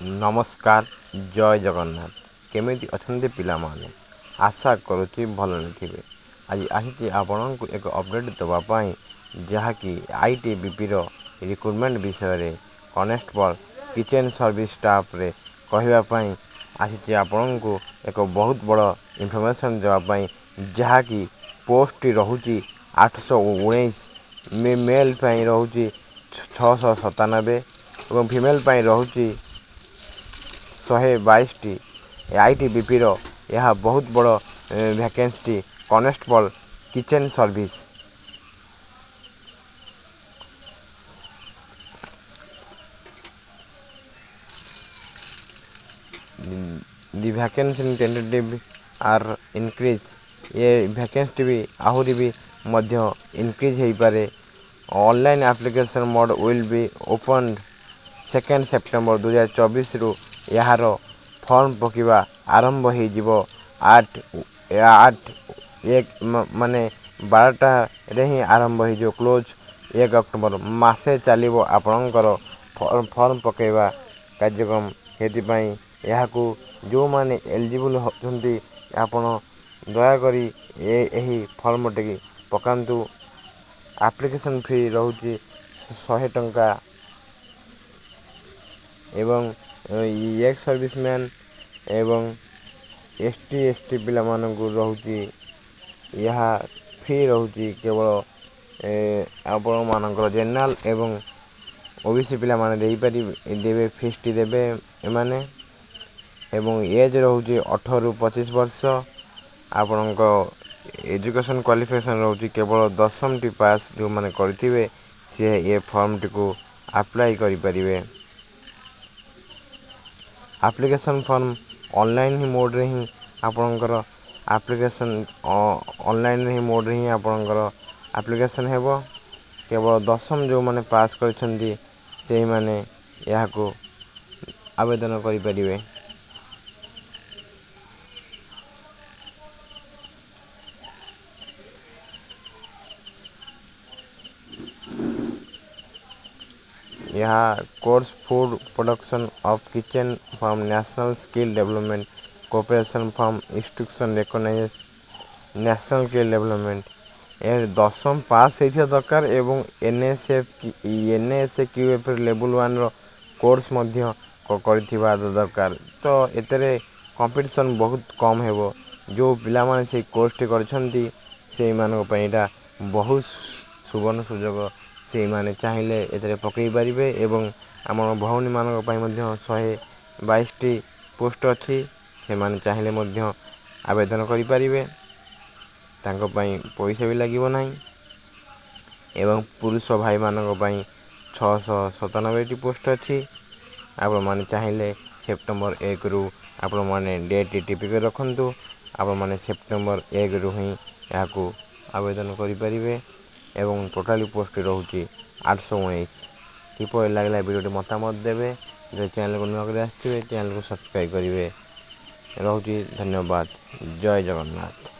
ନମସ୍କାର ଜୟ ଜଗନ୍ନାଥ। କେମିତି ଅଛନ୍ତି ପିଲାମାନେ? ଆଶା କରୁଛି ଭଲରେ ଥିବେ। ଆଜି ଆସିଛି ଆପଣଙ୍କୁ ଏକ ଅପଡ଼େଟ୍ ଦେବା ପାଇଁ, ଯାହାକି ITBPର ରିକ୍ରୁଟମେଣ୍ଟ ବିଷୟରେ କନେଷ୍ଟବଳ କିଚେନ୍ ସର୍ଭିସ୍ ଷ୍ଟାଫ୍ରେ କହିବା ପାଇଁ ଆସିଛି। ଆପଣଙ୍କୁ ଏକ ବହୁତ ବଡ଼ ଇନଫର୍ମେସନ୍ ଦେବା ପାଇଁ, ଯାହାକି ପୋଷ୍ଟଟି ରହୁଛି 819, ମେଲ୍ ପାଇଁ ରହୁଛି 697 ଏବଂ ଫିମେଲ୍ ପାଇଁ ରହୁଛି 122ଟି। ITBPର ଏହା ବହୁତ ବଡ଼ ଭ୍ୟାକେନ୍ସିଟି constable kitchen service. The vacancy tentative are increase. ଏ ଭ୍ୟାକେନ୍ସିଟି ବି ଆହୁରି ବି ମଧ୍ୟ ଇନକ୍ରିଜ୍ ହୋଇପାରେ। Online application mode will be opened 2 September 2024ରୁ ଏହାର ଫର୍ମ ପକାଇବା ଆରମ୍ଭ ହୋଇଯିବ। 12ରେ ହିଁ ଆରମ୍ଭ ହୋଇଯିବ। Close 1 October. ମାସେ ଚାଲିବ ଆପଣଙ୍କର ଫର୍ମ ପକାଇବା କାର୍ଯ୍ୟକ୍ରମ। ସେଥିପାଇଁ ଏହାକୁ ଯେଉଁମାନେ ଏଲିଜିବୁଲ୍ ହେଉଛନ୍ତି, ଆପଣ ଦୟାକରି ଏହି ଫର୍ମଟିକି ପକାନ୍ତୁ। ଆପ୍ଲିକେସନ୍ ଫି ରହୁଛି 100 ଟଙ୍କା ଏବଂ ଏକ୍ସ ସର୍ଭିସମ୍ୟାନ୍ ଏବଂ ST ପିଲାମାନଙ୍କୁ ରହୁଛି ଏହା ଫ୍ରି ରହୁଛି। କେବଳ ଆପଣମାନଙ୍କର ଜେନେରାଲ୍ ଏବଂ OBC ପିଲାମାନେ ଦେବେ ଫିସ୍ଟି ଦେବେ ଏମାନେ। ଏବଂ ଏଜ୍ ରହୁଛି 18ରୁ 25 ବର୍ଷ। ଆପଣଙ୍କ ଏଜୁକେସନ୍ କ୍ୱାଲିଫିକେସନ୍ ରହୁଛି କେବଳ 10ଟି ପାସ୍ ଯେଉଁମାନେ କରିଥିବେ, ସିଏ ଏ ଫର୍ମଟିକୁ ଆପ୍ଲାଏ କରିପାରିବେ। ଆପ୍ଲିକେସନ୍ ଫର୍ମ ଅନଲାଇନ୍ ମୋଡ଼୍ରେ ହିଁ ଆପଣଙ୍କର ଆପ୍ଲିକେସନ୍ ହେବ। କେବଳ 10ମ ଯେଉଁମାନେ ପାସ୍ କରିଛନ୍ତି, ସେହିମାନେ ଏହାକୁ ଆବେଦନ କରିପାରିବେ। ଏହା course food production of kitchen from national skill development corporation from institution recognised national skill development. ଏ 10ମ ପାସ୍ ହୋଇଥିବା ଦରକାର ଏବଂ NASAQF ଲେବୁଲ୍ 1ର କୋର୍ସ ମଧ୍ୟ କରିଥିବା ଦରକାର। ତ ଏଥିରେ କମ୍ପିଟିସନ୍ ବହୁତ କମ୍ ହେବ। ଯେଉଁ ପିଲାମାନେ ସେଇ କୋର୍ସଟି କରିଛନ୍ତି, ସେଇମାନଙ୍କ ପାଇଁ ଏଇଟା ବହୁତ ସୁବର୍ଣ୍ଣ ସୁଯୋଗ। ସେଇମାନେ ଚାହିଁଲେ ଏଥିରେ ପକାଇ ପାରିବେ ଏବଂ ଆମ ଭଉଣୀମାନଙ୍କ ପାଇଁ ମଧ୍ୟ 122ଟି ପୋଷ୍ଟ ଅଛି। ସେମାନେ ଚାହିଁଲେ ମଧ୍ୟ ଆବେଦନ କରିପାରିବେ। ତାଙ୍କ ପାଇଁ ପଇସା ବି ଲାଗିବ ନାହିଁ। ଏବଂ ପୁରୁଷ ଭାଇମାନଙ୍କ ପାଇଁ 697ଟି ପୋଷ୍ଟ ଅଛି। ଆପଣମାନେ ଚାହିଁଲେ ସେପ୍ଟେମ୍ବର 1ରୁ ଆପଣମାନେ ଡେଟ୍ ଟିପିକି ରଖନ୍ତୁ। ଆପଣମାନେ ସେପ୍ଟେମ୍ବର 1ରୁ ହିଁ ଏହାକୁ ଆବେଦନ କରିପାରିବେ। ଏବଂ ଟୋଟାଲି ପୋଷ୍ଟ ରହୁଛି 819। କିପରି ଲାଗିଲା ଭିଡ଼ିଓଟି ମତାମତ ଦେବେ। ଯଦି ଚ୍ୟାନେଲକୁ ନୂଆ କରି ଆସିଥିବେ, ଚ୍ୟାନେଲକୁ ସବସ୍କ୍ରାଇବ୍ କରିବେ। ରହୁଛି ଧନ୍ୟବାଦ। ଜୟ ଜଗନ୍ନାଥ।